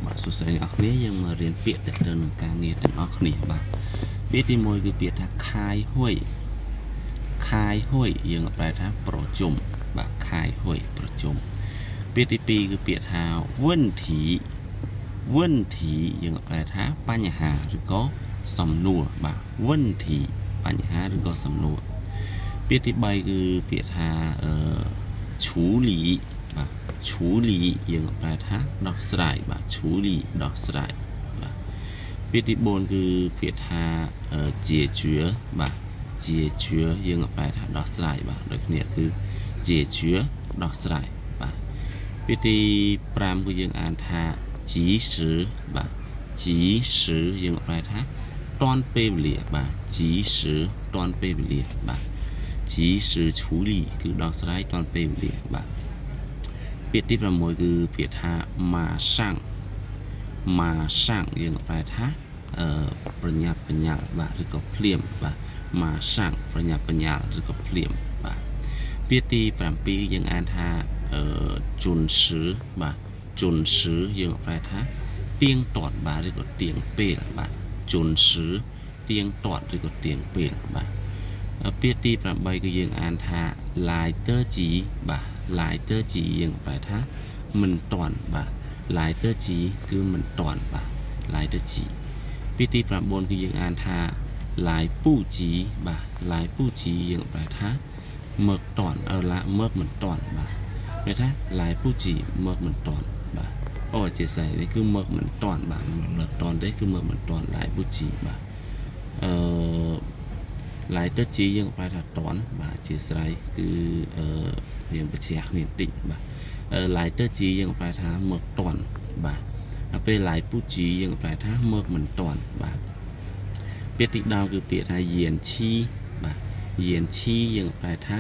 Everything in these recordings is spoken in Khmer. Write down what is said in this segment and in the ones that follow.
បាទសួស្តីអ្នកនរគ្នាយើងមករៀនពាក្យទៅនឹងការងារទាំងអស់គ្នាបាទពាក្យទី1គឺពាក្យថាខាយហួយយើងប្រែថាប្រជុំបាទខាយហួយប្រជុំពាក្យទី2គឺពាក្យថាវិនធីយើងប្រែថាបញ្ហាឬក៏សំណួរបាទវិនធីបញ្ហាឬក៏សំណួរពាក្យទី3គឺពាក្យថាឈូលីបាទឈូលីយើងប្រែថាដោះស្រាយបាទឈូលីដោះស្រាយបាទពាក្យទី4គឺពាក្យថាជាជឿបាទជាជឿយើងប្រែថាដោះស្រាយបាទដូចគ្នាគឺជាជឿដោះស្រាយបាទពាក្យទី5គឺយើងអានថាជីសឺបាទជីសឺយើងប្រែថាតាន់ពេលវេលាបាទជីសឺតាន់ពេលវេលាបាទជីសឺឈូលីគឺដោះស្រាយតាន់ពេលវេលាបាទពាក្យទី6គឺពាក្យថាម៉ាសាំងយើងប្រែថាប្រញាប់ប្រញាល់បាទឬក៏ភ្លាមបាទម៉ាសាំងប្រញាប់ប្រញាល់ឬក៏ភ្លាមបាទពាក្យទី7យើងអានថាជុនសឺបាទជុនសឺយើងប្រែថាទៀងទាត់បាទឬក៏ទៀងពេលបាទជុនសឺទៀងទាត់ឬក៏ទៀងពេលបាទពាក្យទី8គឺយើងអានថាឡាយទ័រជីបាទឡាយទ័រជីយើងប្រែថាមិនតាន់បាទឡាយទ័រជីគឺមិនតាន់បាទឡាយទ័រជីពាក្យទី9គឺយើងអានថាឡាយពូជីបាទឡាយពូជីយើងប្រែថាមើកតាន់មើកមិនតាន់បាទគេថាឡាយពូជីមើកមិនតាន់បាទអូអធិស្ឋាននេះគឺមើកមិនតាន់បាទមើកតាន់ទេគឺមើកមិនតាន់ឡាយពូជីបាទឡាយទ័រជីយើងប្រែថាតាន់បាទអធិស្ឋានគឺយើងបញ្ជាក់គ្នាបន្តិចបាទឡាយទ័រជីយើងប្រែថាមើកតាន់បាទដល់ពេលឡាយពូជីយើងប្រែថាមើកមិនតាន់បាទពាក្យទី10គឺពាក្យថាយានឈីបាទយានឈីយើងប្រែថា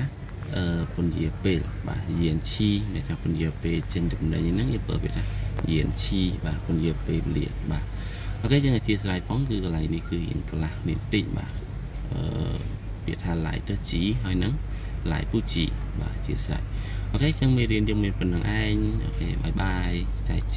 ពន្យាពេលបាទយានឈីមានថាពន្យាពេលចេញទំនិញហ្នឹងយើងប្រើពាក្យថាយានឈីបាទពន្យាពេលវេលាបាទអូខេយើងអធិស្ឋានផងគឺកន្លែងនេះគឺយើងកន្លះនេះបន្តិចបាទពាក្យថាឡាយទ័រជីហើយនឹងឡាយពូជីបាទអធិស្ឋានអូខេចឹងមេរៀនយើងមានប៉ុណ្្នឹងឯងអូខេបាយបាយ再见